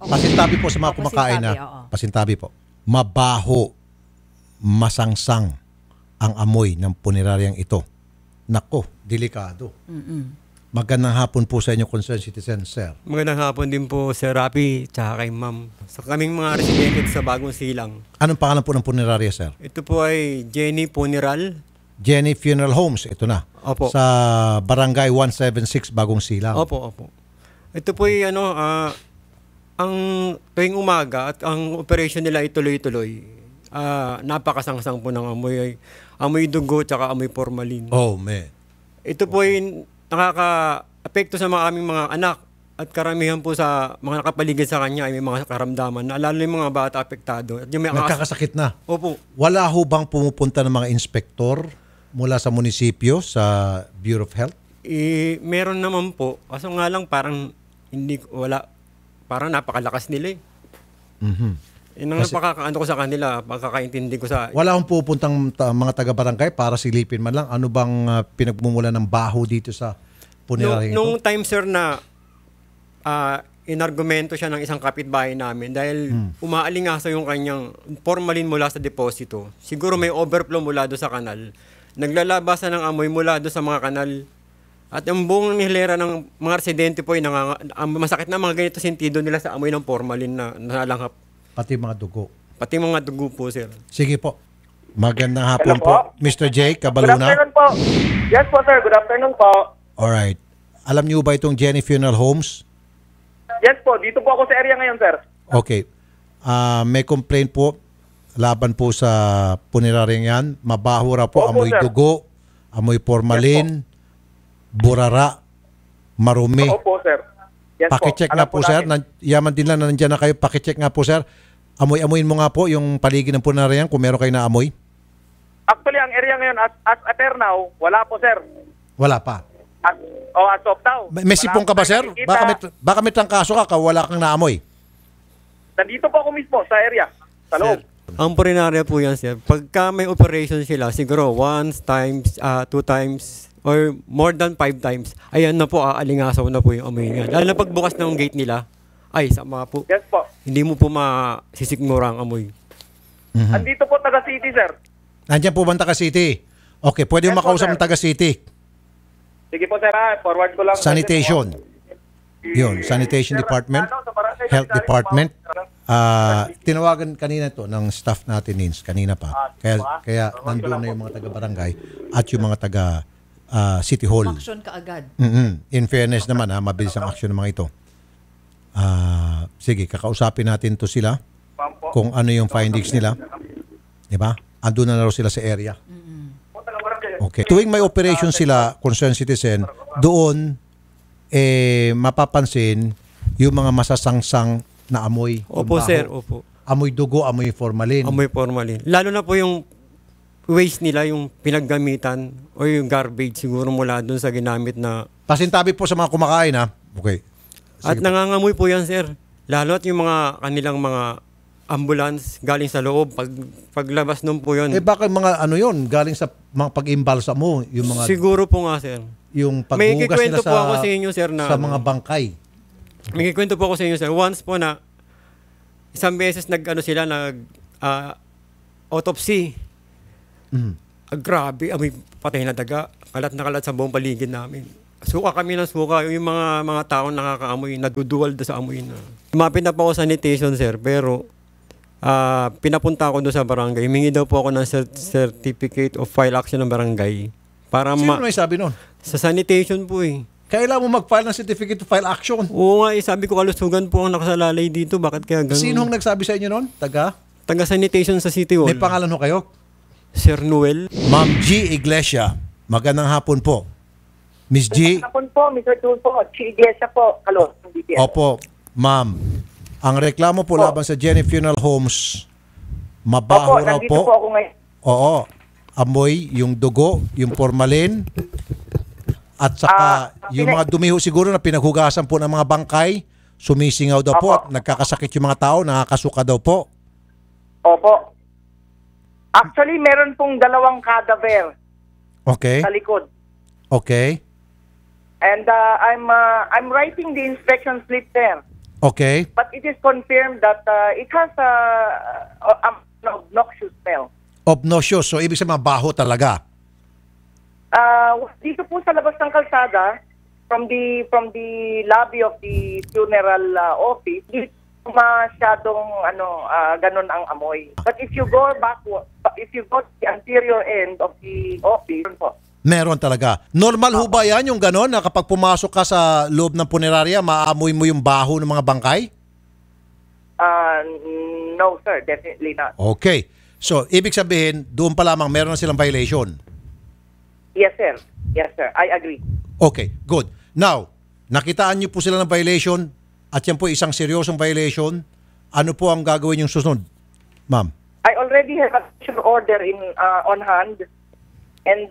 Pasintabi po sa mga Oh, kumakain pasintabi, na. oo. Pasintabi po. Mabaho, masangsang ang amoy ng puneraryang ito. Nako, delikado. Magandang hapon po sa inyo, concerned citizen, sir. Magandang hapon din po Sir Rapi tsaka kay Ma'am. Sa kaming mga residente sa Bagong Silang. Anong pangalan po ng punerarya, sir? Ito po ay Jenny Funeral. Jenny Funeral Homes, ito na. Opo. Sa Barangay 176, Bagong Silang. Opo. Ito po ay ang tuwing umaga at ang operation nila ay tuloy-tuloy. Napakasangsang po ng amoy. Amoy dugo tsaka amoy formalin. Oh, man. Ito po ay nakaka-apekto sa mga aming mga anak at karamihan po sa mga nakapaligid sa kanya ay may mga karamdaman na lalo yung mga bata apektado. At yung may Nagkakasakit na. Opo. Wala ho bang pumupunta ng mga inspektor mula sa munisipyo, sa Bureau of Health? Meron naman po. Kaso nga lang parang wala. Parang napakalakas nila eh. Yun ang napakakaano ko sa kanila, pagkakaintindi ko sa... Wala hong pupuntang mga taga-barangay para silipin man lang. Ano bang pinagmumula ng baho dito sa puneraryang ito? Nung time sir na inargumento siya ng isang kapitbahay namin dahil umaalingasa yung kanyang formalin mula sa deposito. Siguro may overflow mula doon sa kanal. Naglalabasan ng amoy mula doon sa mga kanal. At yung buong hilera ng mga residente po ay masakit na mga ganito sentido nila sa amoy ng formalin na nalanghap. Pati mga dugo. Pati mga dugo po, sir. Sige po. Magandang hapon Hello po. Mr. J. Cabaluna. Good afternoon po. Yes po, sir. Good afternoon po. Alright. Alam niyo ba itong Jenny Funeral Homes? Yes po. Dito po ako sa area ngayon, sir. Okay. May complaint po laban po sa puneraryang yan. Mabaho raw po, Opo, amoy sir. dugo, amoy formalin, burara, marumi. Opo, sir. Yes Pakicheck po. nga Alam po, sir. namin. Yaman din lang na nandiyan na kayo. Pakicheck nga po, sir. Amoy-amoyin mo nga po yung paligid ng puneraryang kung meron kayo na amoy. Actually, ang area ngayon, as now, wala po, sir. Wala pa. As of now. May sipong ka ba, sir? Baka may trangkaso ka, wala kang naamoy. Nandito po ako mismo sa area. Sa loob. Ang purinarya po yan, sir. Pagka may operation sila, siguro once, times, 2 times, or more than 5 times, ayan na po, aalingasaw na po yung amoy niya. Lalo na pagbukas ng gate nila, ay, sama po. Yes po. Hindi mo po masisigmura ang amoy. Andito po taga city, sir. Nandiyan po ba ang taga-city? Okay, pwede mo Yes po, makausap sir. ng taga-city. Sige po, sir. Forward ko lang. Sanitation. Yun, Sanitation Department, Health Department. Tinawagan kanina to ng staff natin, Nins, kanina pa. Kaya nandun na yung mga taga-barangay at yung mga taga-city hall. Action ka agad. In fairness naman, mabilis ang action ng mga ito. Sige, kakausapin natin to sila kung ano yung findings nila. Diba? Andun na raw sila sa area. Okay. Tuwing may operation sila, concerned citizen, doon mapapansin yung mga masasangsang na amoy. Opo, baho. sir. Opo. Amoy dugo, amoy formalin. Amoy formalin. Lalo na po yung waste nila, yung pinaggamitan o yung garbage siguro mula doon sa ginamit na... Pasintabi po sa mga kumakain, ha? Okay. At nangangamoy po yan, sir. Lalo at yung mga kanilang mga ambulance galing sa loob. Paglabas nun po yun. Baka mga ano yon galing sa mga pag-imbalsa mo, yung mga Siguro po nga, sir. yung May paghugas kikwento nila po ako sa inyo, sir, na sa mga bangkay. May kikwento po ako sa inyo, sir. Once po na isang beses sila autopsy. Grabe, amoy patay na daga. Kalat na kalat sa buong paligid namin. Suka kami ng suka. Yung mga taong nakakaamoy, naduduwal sa amoy na. Lumapit na po ako sa sanitation, sir, pero pinapunta ako doon sa barangay. Humingi daw po ako ng certificate of file action ng barangay. Para Sino may sabi nun? sa sanitation po eh. Kailangan mo mag-file ng certificate to file action. Oo nga, sabi ko kalusugan po ang nakasalalay dito. Bakit kaya ganun? Sinong nagsabi sa inyo nun? Taga-sanitation sa City Hall. May pangalan ho kayo? Sir Noel. Ma'am G. Iglesia. Magandang hapon po. Miss G. Hapon po, Mr. Tulfo. Chi Iglesia po. Hello. Opo, ma'am. Ang reklamo po laban sa Jenny Funeral Homes, mabaho Opo, raw nandito po. po ako ngayon. Oo. Amoy, yung dugo, yung formalin, at saka yung mga dumiho siguro na pinaghugasan po ng mga bangkay, sumisingaw daw po at nagkakasakit yung mga tao, nakakasuka daw po. Opo. Actually, meron pong 2 cadaver Okay. sa likod. Okay. And I'm writing the inspection slip there. Okay. But it is confirmed that it has an obnoxious smell. Obnoxious. So, ibig sabihin mabaho talaga. Dito po sa labas ng kalsada, from the lobby of the funeral office, dito masyadong ganun ang amoy. But if you go to the anterior end of the office, po. Meron talaga. Normal ho ba yan yung gano'n na kapag pumasok ka sa loob ng punerarya, maamoy mo yung baho ng mga bangkay? No sir, definitely not. Okay. So, ibig sabihin, doon pa lamang meron na silang violation. Yes sir. Yes sir, I agree. Okay, good. Now, nakitaan niyo po sila ng violation at yan po isang seryosong violation. Ano po ang gagawin yung susunod, ma'am? I already have a order on hand and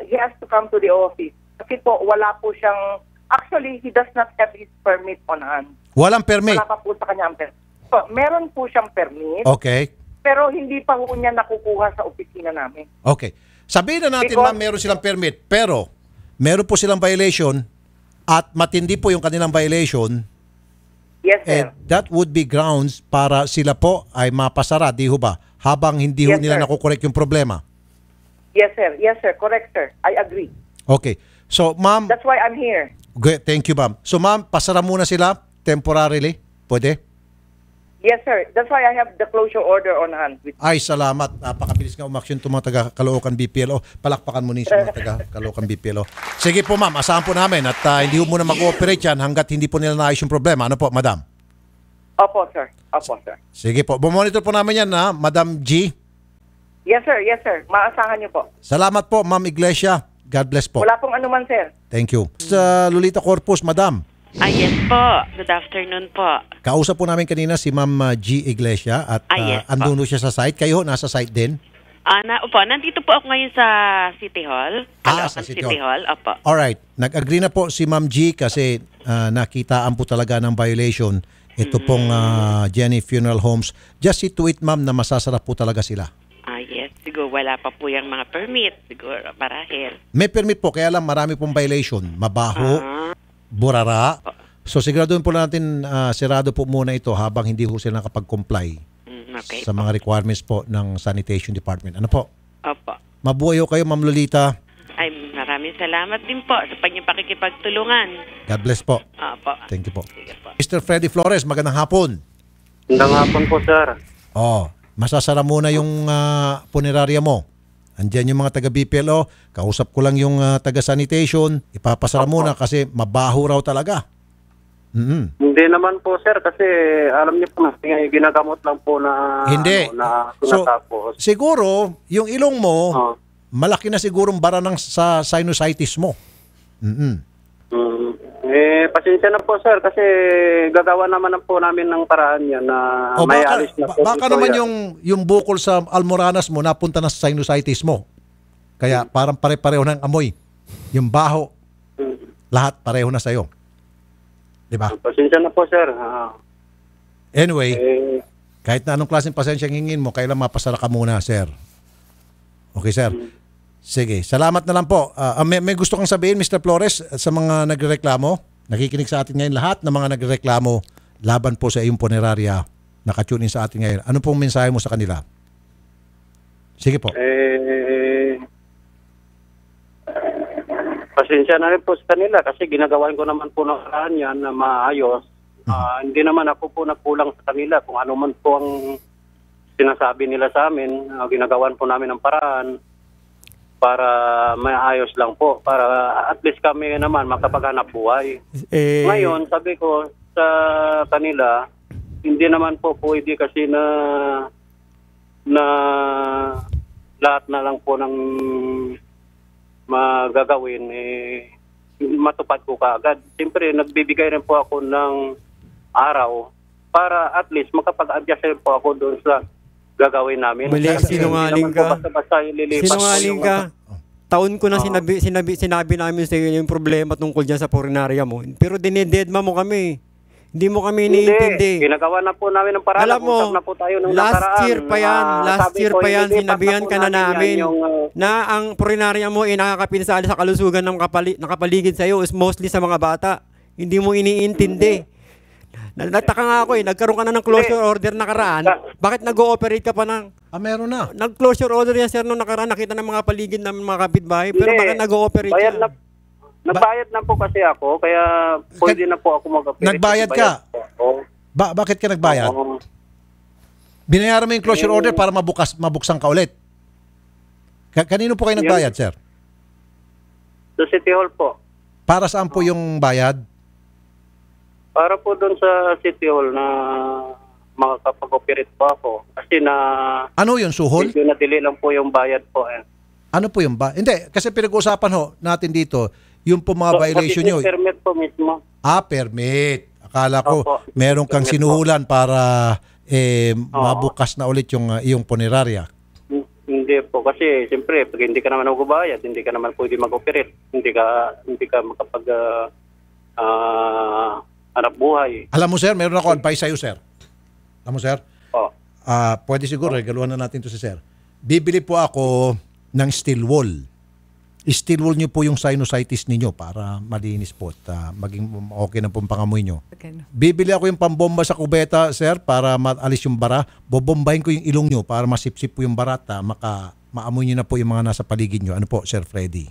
he has to come to the office. Kasi po, wala po siyang, actually, he does not have his permit on hand. Walang permit? Wala pa po sa kanya ang permit. So, meron po siyang permit, Okay. pero hindi pa po niya nakukuha sa opisina namin. Okay. Sabihin na natin, Because- ma'am, meron silang permit, pero meron po silang violation at matindi po yung kanilang violation. Yes sir. And that would be grounds para sila po ay mapasara, di ho ba? Habang hindi ho Yes, nila sir. nakukorek yung problema. Yes sir. Yes sir. Correct sir. I agree. Okay. So, ma'am, That's why I'm here. thank you, ma'am. So, ma'am, pasara muna sila temporarily. Pwede? Yes sir. That's why I have the closure order on hand. Ay, salamat. Napakabilis nga umaksyon itong mga taga-Caloocan BPLO. Palakpakan mo sa mga taga-Caloocan BPLO. Sige po, ma'am. Asahan po namin at hindi ho muna mag-ooperate yan hanggat hindi po nila naayos yung problema. Ano po, madam? Opo sir. Opo sir. Sige po. Bumonitor po namin yan, ha? Madam G. Yes sir. Yes sir. Maasahan niyo po. Salamat po, ma'am Iglesia. God bless po. Wala pong anuman sir. Thank you. Sa Lolita Corpus, madam. Yes po. Good afternoon po. Kausap po namin kanina si Ma'am G. Iglesia at Yes po. andun siya sa site. Kayo nasa site din? Opo, nandito po ako ngayon sa City Hall. Sa Caloocan City City Hall. Opo. Alright. Nag-agree na po si Ma'am G kasi nakitaan po talaga ng violation. Ito pong Jenny Funeral Homes. Just see to it, ma'am, na masasarap po talaga sila. Yes. Siguro wala pa po yung mga permit. Siguro, marahil. May permit po, kaya lang marami pong violation. Mabaho, burara. So siguraduhin po natin sirado po muna ito habang hindi ho sila nakapag-comply Okay. sa mga requirements po ng Sanitation Department. Ano po? Opo. Mabuhay ho kayo, Ma'am Lolita. Ay, maraming salamat din po sa panyang pakikipagtulungan. God bless po. Opo. Thank you po. Sige po. Mr. Freddy Flores, magandang hapon. Magandang hapon po, sir. Masasara muna yung punerarya mo. Andiyan yung mga taga-BPLO. Kausap ko lang yung taga-sanitation. Ipapasara muna kasi mabaho raw talaga. Hindi naman po, sir, kasi alam niyo po, ginagamot lang po na Hindi. na So, tinatapos. siguro, yung ilong mo, Oh. malaki na sigurong bara sa sinusitis mo. Pasensya na po, sir, kasi gagawa naman po namin ng paraan yan na O may baka, alis na po. baka dito naman yan. yung bukol sa almoranas mo napunta na sa sinusitis mo. Kaya parang pare-pareho ng amoy. Yung baho, lahat pareho na sa'yo. Diba? Pasensya na po, sir. Anyway, kahit na anong klaseng pasensya hingin mo, kailan mapasara ka muna, sir. Okay, sir. Sige, salamat na lang po. May gusto kang sabihin, Mr. Flores, sa mga nagrereklamo? Nakikinig sa atin ngayon lahat ng mga nagrereklamo laban po sa iyong punerarya. Nakatune in sa atin ngayon. Ano pong mensahe mo sa kanila? Sige po. Pasensya na rin po sa kanila kasi ginagawain ko naman po ng paraan yan na maayos. Hindi naman ako po nagkulang sa kanila kung ano man po ang sinasabi nila sa amin. Ginagawan po namin ng paraan para maayos lang po. Para at least kami naman makapaghanap buhay. Ngayon, sabi ko sa kanila, hindi naman po pwede kasi na lahat na lang po ng magagawin matupad ko kaagad. Siyempre, nagbibigay rin po ako ng araw para at least makapag-adjust rin po ako doon sa gagawin namin. Mali, sinungaling ka. Basta ililipat Sinungaling po ka. Taon ko na sinabi namin sa iyo yung problema tungkol dyan sa purinarya mo. Pero dinededma mo kami. Hindi mo kami iniintindi. Ginagawa na po namin ng paraan. Alam mo, Usap na po tayo ng last nakaraan. year pa yan. Last year pa yan. Sinabihan ka na namin na ang purinarya mo ay nakakapinsala sa kalusugan ng nakapaligid sa iyo is mostly sa mga bata. Hindi mo iniintindi. Nataka nga ako nagkaroon ka na ng closure order nakaraan. Bakit nag-ooperate ka pa ng... Meron na. Nag-closure order yan, sir, nung nakaraan. Nakita ng mga paligid ng mga kapitbahay. Pero bakit nag-ooperate bayad ka? Nagbayad na po kasi ako, kaya pwede na po ako mag-operate. Nagbayad ka? Oo. Bakit ka nagbayad? Binayaran mo yung closure order para mabuksan ka ulit. Kanino po kayo nagbayad, sir? Sa City Hall po. Para saan po yung bayad? Para po doon sa City Hall na makakapag-operate po ako. Kasi Ano yun, suhol? medyo nadili lang po yung bayad po. Ano po yung Hindi, kasi pinag-uusapan natin dito, yung po mga violation nyo. Permit po mismo. Permit. Akala ko, Opo. meron kang Permit sinuhulan para mabukas na ulit yung iyong punerarya. Hindi po. Kasi siyempre, pag hindi ka naman magbabayad, hindi ka naman pwede mag-operate. Hindi ka makapag hanap buhay. Alam mo, sir, meron ako advice sa'yo, sir. Alam mo, sir? Oh. Pwede siguro, regaluhan na natin to si sir. Bibili po ako ng steel wool. Steel wool nyo po yung sinusitis ninyo para malinis po at maging okay na po ang pangamoy nyo. Bibili ako yung pambomba sa kubeta, sir, para maalis yung bara. Bobombahin ko yung ilong nyo para masipsip po yung barata, maamoy nyo na po yung mga nasa paligid nyo. Ano po, Sir Freddy?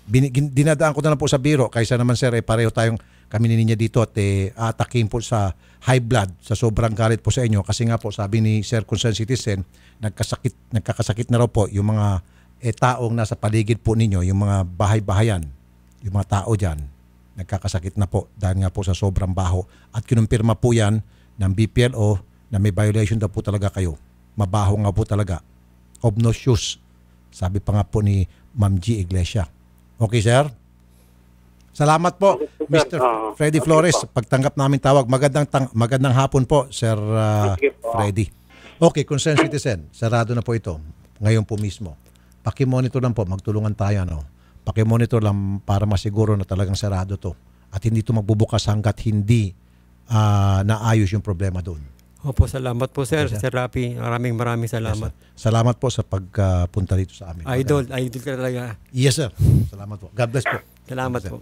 Dinadaan ko na lang po sa biro. Kaysa naman, sir, pareho tayong kami niya dito at atakin po sa high blood sa sobrang galit po sa inyo. Kasi nga po, sabi ni Sir Concerned Citizen, nagkakasakit na raw po yung mga taong nasa paligid po ninyo, yung mga bahay-bahayan, yung mga tao dyan, nagkakasakit na po dahil nga po sa sobrang baho. At kinumpirma po yan ng BPLO na may violation daw po talaga kayo. Mabaho nga po talaga. Obnoxious. Sabi pa nga po ni Ma'am G. Iglesia. Okay, sir? Salamat po, Mr. Freddy Flores. Pagtanggap namin tawag, magandang hapon po, Sir Freddy. Okay, Concerned Citizen, sarado na po ito. Ngayon po mismo. Pakimonitor lang po, magtulungan tayo. Pakimonitor lang para masiguro na talagang sarado to. At hindi ito magbubukas hanggat hindi naayos yung problema doon. Opo, salamat po, sir. Sir Rapi, maraming salamat. Yes, salamat po sa pagpunta dito sa amin. Idol ka talaga. Yes, sir. Salamat po. God bless po. Salamat po.